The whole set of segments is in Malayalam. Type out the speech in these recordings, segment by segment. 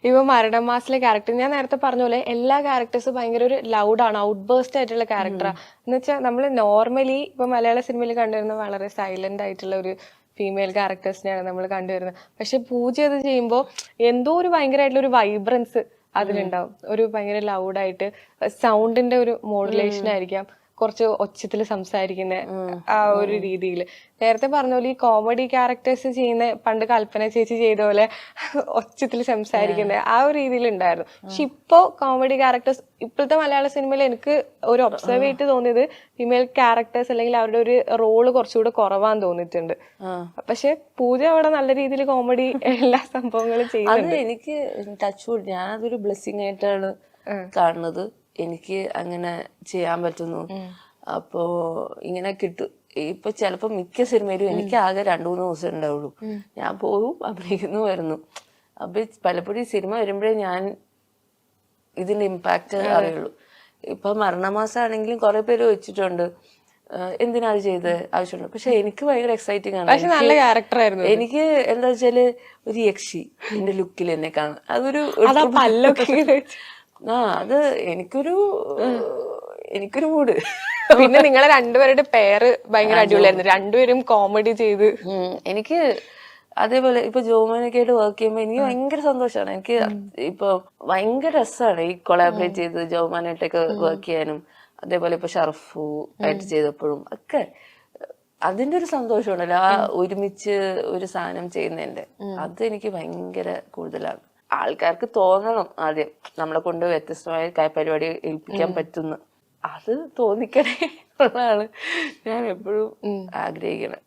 ഇപ്പൊ മരണമാസിലെ ക്യാരക്ടർ ഞാൻ നേരത്തെ പറഞ്ഞ പോലെ എല്ലാ ക്യാരക്ടേഴ്സും ഭയങ്കര ഒരു ലൗഡാണ്, ഔട്ട് ബേസ്റ്റ് ആയിട്ടുള്ള ക്യാരക്ടറാണ്. എന്ന് വെച്ചാൽ നമ്മൾ നോർമലി ഇപ്പൊ മലയാള സിനിമയിൽ കണ്ടുവരുന്ന വളരെ സൈലന്റ് ആയിട്ടുള്ള ഒരു ഫീമെയിൽ ക്യാരക്ടേഴ്സിനെയാണ് നമ്മൾ കണ്ടുവരുന്നത്. പക്ഷെ പൂജ അത് ചെയ്യുമ്പോൾ എന്തോ ഒരു ഭയങ്കരമായിട്ടുള്ള ഒരു വൈബ്രൻസ് അതിലുണ്ടാവും. ഒരു ഭയങ്കര ലൗഡായിട്ട് സൗണ്ടിന്റെ ഒരു മോഡുലേഷൻ ആയിരിക്കാം, കുറച്ച് ഒച്ചത്തിൽ സംസാരിക്കുന്ന ആ ഒരു രീതിയിൽ. നേരത്തെ പറഞ്ഞ പോലെ ഈ കോമഡി ക്യാരക്ടേഴ്സ് ചെയ്യുന്ന പണ്ട് കൽപ്പന ചേച്ചി ചെയ്ത പോലെ ഒച്ചത്തിൽ സംസാരിക്കുന്ന ആ ഒരു രീതിയിൽ ഉണ്ടായിരുന്നു. പക്ഷെ ഇപ്പോ കോമഡി ക്യാരക്ടേഴ്സ് ഇപ്പോഴത്തെ മലയാള സിനിമയിൽ എനിക്ക് ഒരു ഒബ്സർവ് ചെയ്തിട്ട് തോന്നിയത് ഫീമെയിൽ ക്യാരക്ടേഴ്സ് അല്ലെങ്കിൽ അവരുടെ ഒരു റോള് കുറച്ചുകൂടെ കുറവാന്ന് തോന്നിയിട്ടുണ്ട്. പക്ഷെ പൂജ അവിടെ നല്ല രീതിയിൽ കോമഡി എല്ലാ സംഭവങ്ങളും ചെയ്യുന്നുണ്ട്. എനിക്ക് ടച്ച് വുഡ്, ഞാനതൊരു ബ്ലെസ്സിങ് ആയിട്ടാണ് കാണുന്നത്. എനിക്ക് അങ്ങനെ ചെയ്യാൻ പറ്റുന്നു. അപ്പോ ഇങ്ങനെ കിട്ടും. ഇപ്പൊ ചിലപ്പോ മിക്ക സിനിമയിലും എനിക്ക് ആകെ 2-3 ദിവസം ഉണ്ടാവുള്ളൂ. ഞാൻ പോവും, അഭിനയിക്കുന്നു, വരുന്നു. അപ്പൊ പലപ്പോഴും ഈ സിനിമ വരുമ്പോഴേ ഞാൻ ഇതിന്റെ ഇമ്പാക്ട് അറിയുള്ളൂ. ഇപ്പൊ മരണമാസമാണെങ്കിലും കുറെ പേര് വെച്ചിട്ടുണ്ട് എന്തിനാ അത് ചെയ്ത് ആവശ്യമുണ്ട്. പക്ഷെ എനിക്ക് ഭയങ്കര എക്സൈറ്റിംഗ് ആണ്. എനിക്ക് എന്താ വെച്ചാല് ഒരു യക്ഷി എന്റെ ലുക്കിൽ എന്നെ കാണാം. അതൊരു അത് എനിക്കൊരു മൂഡ്. പിന്നെ നിങ്ങളെ രണ്ടുപേരുടെ പേര് ഭയങ്കര അടിപൊളിയായിരുന്നു, രണ്ടുപേരും കോമഡി ചെയ്ത്. എനിക്ക് അതേപോലെ ഇപ്പൊ ജോമോനൊക്കെ ആയിട്ട് വർക്ക് ചെയ്യുമ്പോ എനിക്ക് ഭയങ്കര സന്തോഷമാണ്. എനിക്ക് ഇപ്പൊ ഭയങ്കര രസമാണ് ഈ കൊളാബറേറ്റ് ചെയ്ത് ജോമാനായിട്ടൊക്കെ വർക്ക് ചെയ്യാനും. അതേപോലെ ഇപ്പൊ ഷർഫു ആയിട്ട് ചെയ്തപ്പോഴും ഒക്കെ അതിന്റെ ഒരു സന്തോഷമുണ്ടല്ലോ, ആ ഒരുമിച്ച് ഒരു സാധനം ചെയ്യുന്നതിന്റെ. അത് എനിക്ക് ഭയങ്കര കൂടുതലാണ്. ആൾക്കാർക്ക് തോന്നണം ആദ്യം നമ്മളെ കൊണ്ട് വ്യത്യസ്തമായ പരിപാടി ഏൽപ്പിക്കാൻ പറ്റുന്നു. അത് തോന്നിക്കണേ എന്നുള്ളതാണ് ഞാൻ എപ്പോഴും ആഗ്രഹിക്കണം.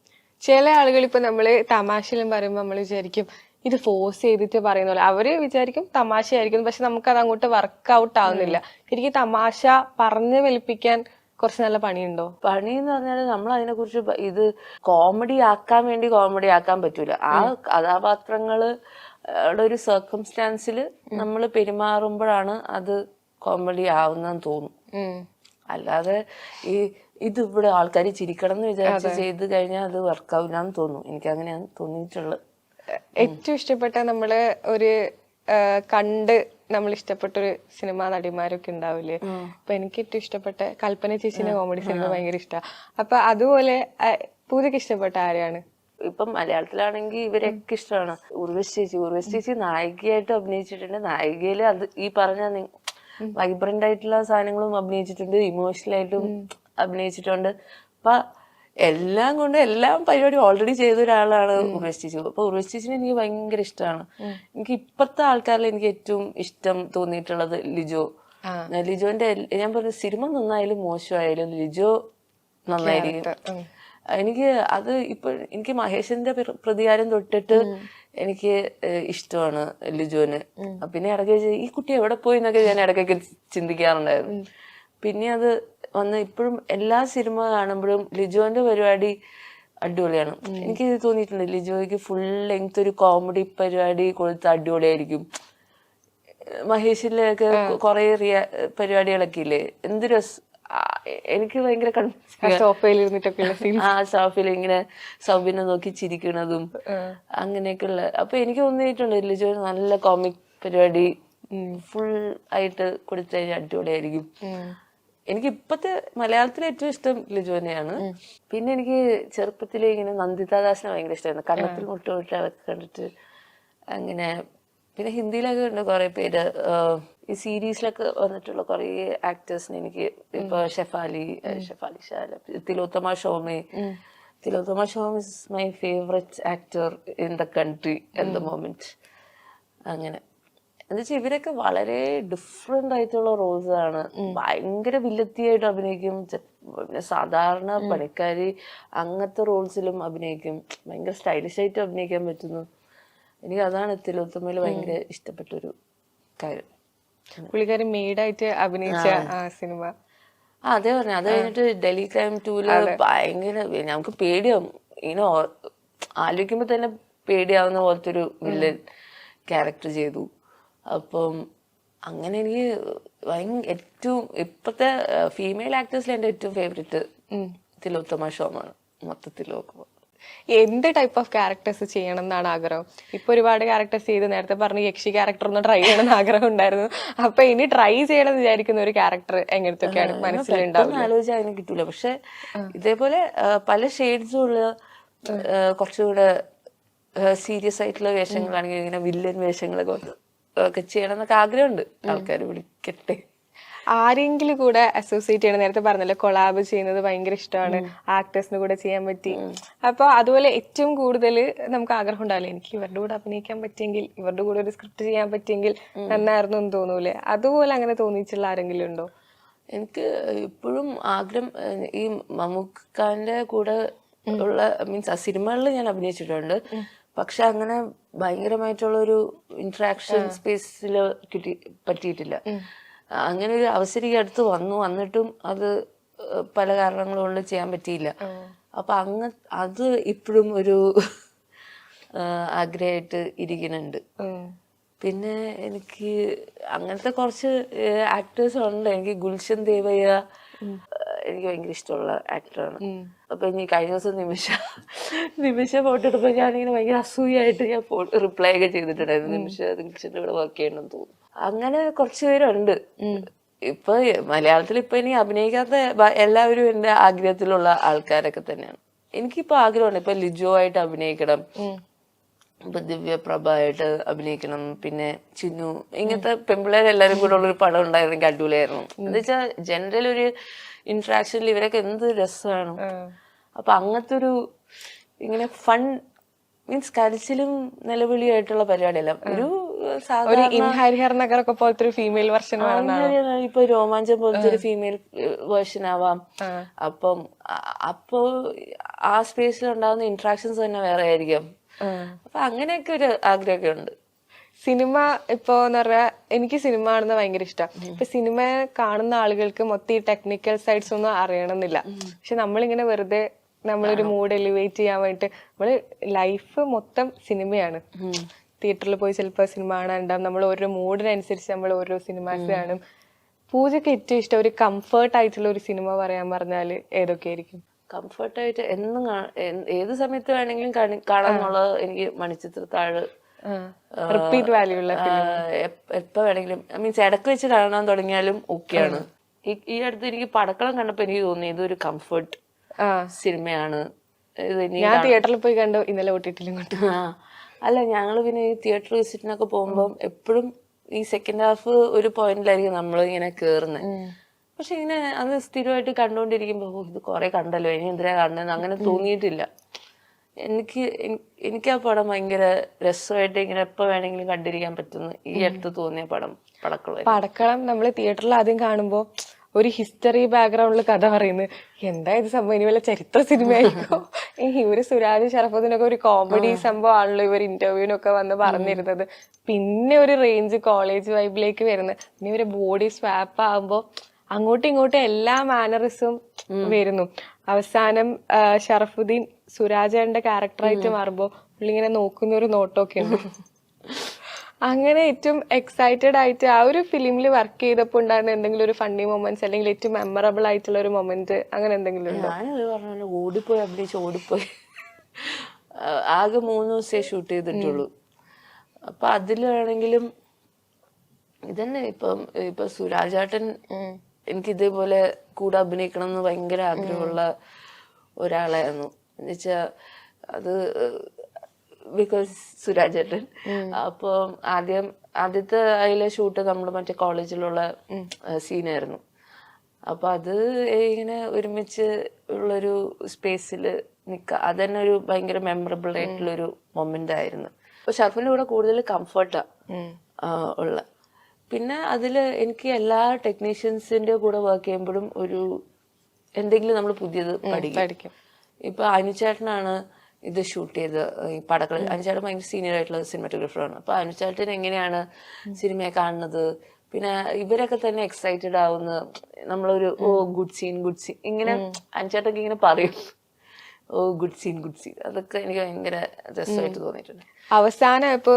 ചില ആളുകൾ ഇപ്പൊ നമ്മള് തമാശയിലും പറയുമ്പോ നമ്മൾ വിചാരിക്കും ഇത് ഫോഴ്സ് ചെയ്തിട്ട് പറയുന്ന പോലെ. അവര് വിചാരിക്കും തമാശയായിരിക്കും, പക്ഷെ നമുക്കത് അങ്ങോട്ട് വർക്ക് ഔട്ട് ആവുന്നില്ല. എനിക്ക് തമാശ പറഞ്ഞു വെളുപ്പിക്കാൻ കുറച്ച് നല്ല പണിയുണ്ടോ? പണി എന്ന് പറഞ്ഞാൽ നമ്മൾ അതിനെ കുറിച്ച് ഇത് കോമഡി ആക്കാൻ വേണ്ടി കോമഡി ആക്കാൻ പറ്റൂല. ആ കഥാപാത്രങ്ങള് ഒരു സർക്കംസ്റ്റാൻസിൽ നമ്മൾ പെരുമാറുമ്പോഴാണ് അത് കോമഡി ആവുന്നതെന്ന് തോന്നും. അല്ലാതെ ഇത് ഇവിടെ ആൾക്കാർ ചിരിക്കണം എന്ന് വിചാരിച്ച് ചെയ്ത് കഴിഞ്ഞാൽ അത് വർക്കാവില്ലാന്ന് തോന്നും. എനിക്ക് അങ്ങനെയാണ് തോന്നിയിട്ടുള്ളത്. ഏറ്റവും ഇഷ്ടപ്പെട്ട നമ്മള് ഒരു കണ്ട് നമ്മൾ ഇഷ്ടപ്പെട്ടൊരു സിനിമാ നടിമാരൊക്കെ ഉണ്ടാവില്ലേ? അപ്പൊ എനിക്ക് ഏറ്റവും ഇഷ്ടപ്പെട്ട കൽപ്പന ചേച്ചിന്റെ കോമഡി സിനിമ ഭയങ്കര ഇഷ്ടമാണ്. അപ്പൊ അതുപോലെ പൂജക്ക് ഇഷ്ടപ്പെട്ട ആരെയാണ്? ഇപ്പം മലയാളത്തിലാണെങ്കിൽ ഇവരൊക്കെ ഇഷ്ടമാണ്. ഉർവശി ചേച്ചി നായികയായിട്ട് അഭിനയിച്ചിട്ടുണ്ട്. നായികയില് അത് ഈ പറഞ്ഞ വൈബ്രന്റ് ആയിട്ടുള്ള സാധനങ്ങളും അഭിനയിച്ചിട്ടുണ്ട്, ഇമോഷണൽ ആയിട്ടും അഭിനയിച്ചിട്ടുണ്ട്. അപ്പൊ എല്ലാം കൊണ്ട് എല്ലാം പരിപാടി ഓൾറെഡി ചെയ്ത ഒരാളാണ് ഉർവശി ചേച്ചി. അപ്പൊ ഉർവശി ചേച്ചിനെ എനിക്ക് ഭയങ്കര ഇഷ്ടമാണ്. എനിക്ക് ഇപ്പത്തെ ആൾക്കാരിൽ എനിക്ക് ഏറ്റവും ഇഷ്ടം തോന്നിയിട്ടുള്ളത് ലിജോ. ലിജോന്റെ ഞാൻ പറഞ്ഞ സിനിമ നന്നായാലും മോശമായാലും ലിജോ നന്നായിരിക്കും. എനിക്ക് അത് ഇപ്പൊ എനിക്ക് മഹേഷിന്റെ പ്രതികാരം തൊട്ടിട്ട് എനിക്ക് ഇഷ്ടമാണ് ലിജോന്. പിന്നെ ഇടയ്ക്ക് ഈ കുട്ടി എവിടെ പോയി എന്നൊക്കെ ഞാൻ ഇടയ്ക്കൊക്കെ ചിന്തിക്കാറുണ്ടായിരുന്നു. പിന്നെ അത് വന്ന് ഇപ്പോഴും എല്ലാ സിനിമ കാണുമ്പോഴും ലിജോന്റെ പരിപാടി അടിപൊളിയാണ്. എനിക്ക് തോന്നിയിട്ടുണ്ട് ലിജോയ്ക്ക് ഫുൾ ലെങ്ത് ഒരു കോമഡി പരിപാടി കൊടുത്ത് അടിപൊളിയായിരിക്കും. മഹേഷിലൊക്കെ കുറെ പരിപാടികളൊക്കെ ഇല്ലേ, എന്ത് രസം. എനിക്ക് ഭയങ്കര സ്റ്റോഫിൽ ഇങ്ങനെ സൗബിനെ നോക്കി ചിരിക്കണതും അങ്ങനെയൊക്കെയുള്ള. അപ്പൊ എനിക്ക് തോന്നിയിട്ടുണ്ട് ലിജോ നല്ല കോമിക് പരിപാടി ഫുൾ ആയിട്ട് കൊടുത്തു കഴിഞ്ഞാൽ അടിപൊളിയായിരിക്കും. എനിക്ക് ഇപ്പത്തെ മലയാളത്തിലെ ഏറ്റവും ഇഷ്ടം ലിജോനെയാണ്. പിന്നെ എനിക്ക് ചെറുപ്പത്തിലെ ഇങ്ങനെ നന്ദിതാദാസിനെ ഭയങ്കര ഇഷ്ടമായിരുന്നു. കണ്ണത്തിൽ മുട്ടുമുട്ട് അതൊക്കെ കണ്ടിട്ട് അങ്ങനെ. പിന്നെ ഹിന്ദിയിലൊക്കെ ഉണ്ട് കുറെ പേര്, ഈ സീരീസിലൊക്കെ വന്നിട്ടുള്ള കുറെ ആക്ടേഴ്സിന് എനിക്ക് ഇപ്പൊ Shefali Tillotama Shome. Tillotama Shome is my favourite actor in the country at the moment. അങ്ങനെ എന്താ വെച്ചാൽ ഇവരൊക്കെ വളരെ ഡിഫറെന്റ് ആയിട്ടുള്ള റോൾസ് ആണ്. ഭയങ്കര വില്ലത്തിയായിട്ട് അഭിനയിക്കും, പിന്നെ സാധാരണ പണിക്കാരി അങ്ങനത്തെ റോൾസിലും അഭിനയിക്കും. ഭയങ്കര സ്റ്റൈലിഷ് ആയിട്ട് അഭിനയിക്കാൻ പറ്റുന്നു. എനിക്ക് അതാണ് തിലോത്തമയിൽ ഭയങ്കര ഇഷ്ടപ്പെട്ടൊരു കാര്യം. പുള്ളിക്കാരി മെയ്ഡായിട്ട് അഭിനയിച്ച സിനിമ അതേ പറഞ്ഞു. അത് കഴിഞ്ഞിട്ട് ഡൽഹി ക്രൈം 2 ഭയങ്കര നമുക്ക് പേടിയാവും. ഇങ്ങനെ ആലോചിക്കുമ്പോ തന്നെ പേടിയാവുന്ന പോലത്തെ ഒരു വില്ലൻ ക്യാരക്ടർ ചെയ്തു. അപ്പം അങ്ങനെ എനിക്ക് ഏറ്റവും ഇപ്പത്തെ ഫീമെയിൽ ആക്ടേഴ്സിൽ എന്റെ ഏറ്റവും ഫേവറേറ്റ് തിലോത്തമ ഷോമാണ് മൊത്തത്തിൽ നോക്കുമ്പോൾ. എന്ത് ടൈപ്പ് ഓഫ് ക്യാരക്ടേഴ്സ് ചെയ്യണം എന്നാണ് ആഗ്രഹം? ഇപ്പൊ ഒരുപാട് ക്യാരക്ടേഴ്സ് ചെയ്ത്, നേരത്തെ പറഞ്ഞ യക്ഷി ക്യാരക്ടർ ഒന്ന് ട്രൈ ചെയ്യണം എന്ന് ആഗ്രഹം ഉണ്ടായിരുന്നു. അപ്പൊ ഇനി ട്രൈ ചെയ്യണം എന്ന് വിചാരിക്കുന്ന ഒരു ക്യാരക്ടർ എങ്ങനത്തൊക്കെയാണ് മനസ്സിലുണ്ടാവും? ആലോചിച്ചാൽ അതിനെ കിട്ടൂല. പക്ഷെ ഇതേപോലെ പല ഷെയ്ഡ്സും ഉള്ള കുറച്ചുകൂടെ സീരിയസ് ആയിട്ടുള്ള വേഷങ്ങളാണെങ്കിൽ ഇങ്ങനെ വില്ലൻ വേഷങ്ങളൊക്കെ ഒക്കെ ചെയ്യണം എന്നൊക്കെ ആഗ്രഹമുണ്ട്. ആൾക്കാർ വിളിക്കട്ടെ. ആരെങ്കിലും കൂടെ അസോസിയേറ്റ് ചെയ്യണം, നേരത്തെ പറഞ്ഞല്ലോ കൊളാബ് ചെയ്യുന്നത് ഭയങ്കര ഇഷ്ടമാണ്, ആക്ടേഴ്സിന് കൂടെ ചെയ്യാൻ പറ്റി. അപ്പൊ അതുപോലെ ഏറ്റവും കൂടുതൽ നമുക്ക് ആഗ്രഹം ഉണ്ടാവില്ല, എനിക്ക് ഇവരുടെ കൂടെ അഭിനയിക്കാൻ പറ്റിയെങ്കിൽ, ഇവരുടെ കൂടെ ഒരു സ്ക്രിപ്റ്റ് ചെയ്യാൻ പറ്റിയെങ്കിൽ നന്നായിരുന്നു എന്ന് തോന്നൂലേ? അതുപോലെ അങ്ങനെ തോന്നിയിട്ടുള്ള ആരെങ്കിലും ഉണ്ടോ? എനിക്ക് ഇപ്പോഴും ആഗ്രഹം ഈ മമ്മൂക്കാന്റെ കൂടെ ഉള്ള മീൻസ് ആ സിനിമകളിൽ ഞാൻ അഭിനയിച്ചിട്ടുണ്ട്. പക്ഷെ അങ്ങനെ ഭയങ്കരമായിട്ടുള്ള ഒരു ഇന്ററാക്ഷൻ സ്പേസിൽ പറ്റിയിട്ടില്ല. അങ്ങനെ ഒരു അവസരം ഈ അടുത്ത് വന്നിട്ടും അത് പല കാരണങ്ങൾ കൊണ്ട് ചെയ്യാൻ പറ്റിയില്ല. അപ്പൊ അത് ഇപ്പോഴും ഒരു ആഗ്രഹമായിട്ട് ഇരിക്കുന്നുണ്ട്. പിന്നെ എനിക്ക് അങ്ങനത്തെ കുറച്ച് ആക്ടേഴ്സ് ഉണ്ട്. എനിക്ക് ഗുൽഷൻ ദേവയ്യ എനിക്ക് ഭയങ്കര ഇഷ്ടമുള്ള ആക്ടറാണ്. അപ്പൊ ഇനി കഴിഞ്ഞ ദിവസം നിമിഷ ഫോട്ടോ എടുക്കുമ്പോൾ ഞാനിങ്ങനെ ഭയങ്കര അസൂയായിട്ട് ഞാൻ റിപ്ലൈ ഒക്കെ ചെയ്തിട്ടുണ്ടായിരുന്നു. ഗുൽഷന്റെ ഇവിടെ വർക്ക് ചെയ്യണമെന്ന് തോന്നുന്നു. അങ്ങനെ കുറച്ച് പേരുണ്ട്. ഇപ്പൊ മലയാളത്തിൽ ഇപ്പൊ ഇനി അഭിനയിക്കാത്ത എല്ലാവരും എന്റെ ആഗ്രഹത്തിലുള്ള ആൾക്കാരൊക്കെ തന്നെയാണ്. എനിക്കിപ്പോ ആഗ്രഹമുണ്ട്. ഇപ്പൊ ലിജോ ആയിട്ട് അഭിനയിക്കണം, ഇപ്പൊ ദിവ്യപ്രഭ ആയിട്ട് അഭിനയിക്കണം, പിന്നെ ചിന്നു, ഇങ്ങനത്തെ പെമ്പിള്ളേരെല്ലാരും കൂടെ ഉള്ളൊരു പടം ഉണ്ടായിരുന്നെങ്കിൽ അടിപൊളിയായിരുന്നു. എന്താ വെച്ചാൽ ജനറൽ ഒരു ഇന്ററാക്ഷനിൽ ഇവരൊക്കെ എന്ത് രസമാണ്. അപ്പൊ അങ്ങനത്തെ ഒരു ഇങ്ങനെ ഫൺ മീൻസ് കരച്ചിലും നിലവിളിയായിട്ടുള്ള പരിപാടിയല്ല, ഒരു നഗറൊക്കെ പോലത്തെ ഒരു ഫീമെയിൽ വെർഷൻ. ഇപ്പൊ രോമാഞ്ചം പോലത്തെ ഒരു ഫീമെയിൽ വേർഷൻ ആവാം. അപ്പൊ ആ സ്പേസിൽ ഉണ്ടാകുന്ന ഇന്ററാക്ഷൻസ് തന്നെ വേറെ ആയിരിക്കും. അപ്പൊ അങ്ങനെയൊക്കെ ഒരു ആഗ്രഹമൊക്കെ ഉണ്ട്. സിനിമ ഇപ്പൊ എന്ന് പറഞ്ഞാൽ എനിക്ക് സിനിമ കാണുന്നത് ഭയങ്കര ഇഷ്ടമാണ്. ഇപ്പൊ സിനിമ കാണുന്ന ആളുകൾക്ക് മൊത്തം ഈ ടെക്നിക്കൽ സൈഡ്സ് ഒന്നും അറിയണമെന്നില്ല. പക്ഷെ നമ്മളിങ്ങനെ വെറുതെ നമ്മളൊരു മൂഡ് എലിവേറ്റ് ചെയ്യാൻ വേണ്ടിട്ട് നമ്മള് ലൈഫ് മൊത്തം സിനിമയാണ്. തിയേറ്ററിൽ പോയി ചിലപ്പോൾ സിനിമ കാണാനുണ്ടാവും. നമ്മൾ ഓരോ മൂഡിനനുസരിച്ച് നമ്മൾ ഓരോ സിനിമാസ് കാണും. പൂജയ്ക്ക് ഏറ്റവും ഇഷ്ടം ഒരു കംഫർട്ട് ആയിട്ടുള്ള ഒരു സിനിമ പറയാൻ പറഞ്ഞാൽ ഏതൊക്കെയായിരിക്കും? കംഫർട്ടായിട്ട് എന്നും ഏത് സമയത്ത് വേണമെങ്കിലും കാണാന്നുള്ളത് എനിക്ക് മണിച്ചിത്രത്താഴ് റിപ്പീറ്റ് വാല്യൂ ഉള്ള എപ്പോ വേണമെങ്കിലും മീൻസ് ഇടക്ക് വെച്ച് കാണാൻ തുടങ്ങിയാലും ഓക്കെയാണ്. ഈ അടുത്ത് എനിക്ക് പടക്കളം കണ്ടപ്പോ എനിക്ക് തോന്നി ഇതൊരു കംഫർട്ട് സിനിമയാണ്. ഞാൻ തിയേറ്ററിൽ പോയി കണ്ടു, ഇന്നലെ ഓട്ടിട്ടില്ല. അല്ല, ഞങ്ങള് പിന്നെ ഈ തിയേറ്റർ വിസിറ്റിനൊക്കെ പോകുമ്പോൾ എപ്പോഴും ഈ സെക്കൻഡ് ഹാഫ് ഒരു പോയിന്റിലായിരിക്കും നമ്മൾ ഇങ്ങനെ കേറുന്നത്. പക്ഷെ ഇങ്ങനെ അത് സ്ഥിരമായിട്ട് കണ്ടുകൊണ്ടിരിക്കുമ്പോ ഇത് കുറെ കണ്ടല്ലോ, ഇനി എന്തിനാ കാണുന്നത് അങ്ങനെ തോന്നിയിട്ടില്ല. എനിക്ക് ആ പടം ഭയങ്കര രസമായിട്ട് ഇങ്ങനെ എപ്പോ വേണമെങ്കിലും കണ്ടിരിക്കാൻ പറ്റുന്നു. ഈ അടുത്ത് തോന്നിയ പടക്കളം നമ്മള് തിയേറ്ററിൽ ആദ്യം കാണുമ്പോ ഒരു ഹിസ്റ്ററി ബാക്ക്ഗ്രൗണ്ടിൽ കഥ പറയുന്നത്, എന്താ ഇത് സംഭവം, ഇനി വല്ല ചരിത്ര സിനിമയായിരിക്കും. ഇവര് സുരാജ് ഷറഫുദ്ദീനൊക്കെ ഒരു കോമഡി സംഭവം ആണല്ലോ ഇവർ ഇന്റർവ്യൂവിനൊക്കെ വന്ന് പറഞ്ഞിരുന്നത്. പിന്നെ ഒരു റേഞ്ച് കോളേജ് വൈബിലേക്ക് വരുന്നത്. പിന്നെ ഇവര് ബോഡി സ്വാപ്പ് ആകുമ്പോ അങ്ങോട്ടും ഇങ്ങോട്ടും എല്ലാ മാനറിസും വരുന്നു. അവസാനം ഷറഫുദ്ദീൻ സുരാജന്റെ ക്യാരക്ടറായിട്ട് മാറുമ്പോ പുള്ളിങ്ങനെ നോക്കുന്ന ഒരു നോട്ടമൊക്കെ ഉണ്ട്. അങ്ങനെ ഏറ്റവും എക്സൈറ്റഡ് ആയിട്ട് ആ ഒരു ഫിലിമിൽ വർക്ക് ചെയ്തപ്പോൾ ഉണ്ടായിരുന്ന എന്തെങ്കിലും ഒരു ഫണ്ണി മൊമെന്റ്സ് അല്ലെങ്കിൽ ഏറ്റവും മെമ്മറബിൾ ആയിട്ടുള്ള ഒരു മൊമെന്റ് അങ്ങനെ എന്തെങ്കിലും ഉണ്ടോ? ഞാനത് പറഞ്ഞ ഓടിപ്പോയി ഓടിപ്പോയി ആകെ 3 ദിവസമേ ഷൂട്ട് ചെയ്തിട്ടുള്ളൂ. അപ്പൊ അതിലാണെങ്കിലും ഇതന്നെ ഇപ്പൊ സുരാജേട്ടൻ എനിക്ക് ഇതേപോലെ കൂടെ അഭിനയിക്കണം എന്ന് ഭയങ്കര ആഗ്രഹമുള്ള ഒരാളായിരുന്നു. എന്നുവെച്ചാ അത് ബിക്കോസ് സുരാജേട്ടൻ. അപ്പൊ ആദ്യത്തെ അതിലെ ഷൂട്ട് നമ്മള് മറ്റേ കോളേജിലുള്ള സീനായിരുന്നു. അപ്പൊ അത് ഇങ്ങനെ ഒരുമിച്ച് ഉള്ളൊരു സ്പേസില് അത് തന്നെ ഒരു ഭയങ്കര മെമ്മറബിൾ ആയിട്ടുള്ളൊരു മൊമെന്റ് ആയിരുന്നു. അപ്പൊ ഷർഫിന്റെ കൂടെ കൂടുതൽ കംഫർട്ടാ ഉള്ള. പിന്നെ അതില് എനിക്ക് എല്ലാ ടെക്നീഷ്യൻസിന്റെ കൂടെ വർക്ക് ചെയ്യുമ്പോഴും ഒരു എന്തെങ്കിലും നമ്മൾ പുതിയത് പഠിക്കും. ഇപ്പൊ അനുചേട്ടനാണ് ഇത് ഷൂട്ട് ചെയ്ത് ഈ പടക്കള. അനുചേട്ടൻ ഭയങ്കര സീനിയർ ആയിട്ടുള്ള സിനിമാറ്റോഗ്രാഫറാണ്. അപ്പൊ അനുചേട്ടൻ എങ്ങനെയാണ് സിനിമയെ കാണുന്നത്, പിന്നെ ഇവരൊക്കെ തന്നെ എക്സൈറ്റഡ് ആവുന്ന നമ്മളൊരു ഗുഡ് സീൻ ഇങ്ങനെ അനുചേട്ടൊക്കെ ഇങ്ങനെ പറയും, ഗുഡ് സീൻ. അതൊക്കെ എനിക്ക് ഭയങ്കര രസമായിട്ട് തോന്നിയിട്ടുണ്ട്. അവസാനം ഇപ്പൊ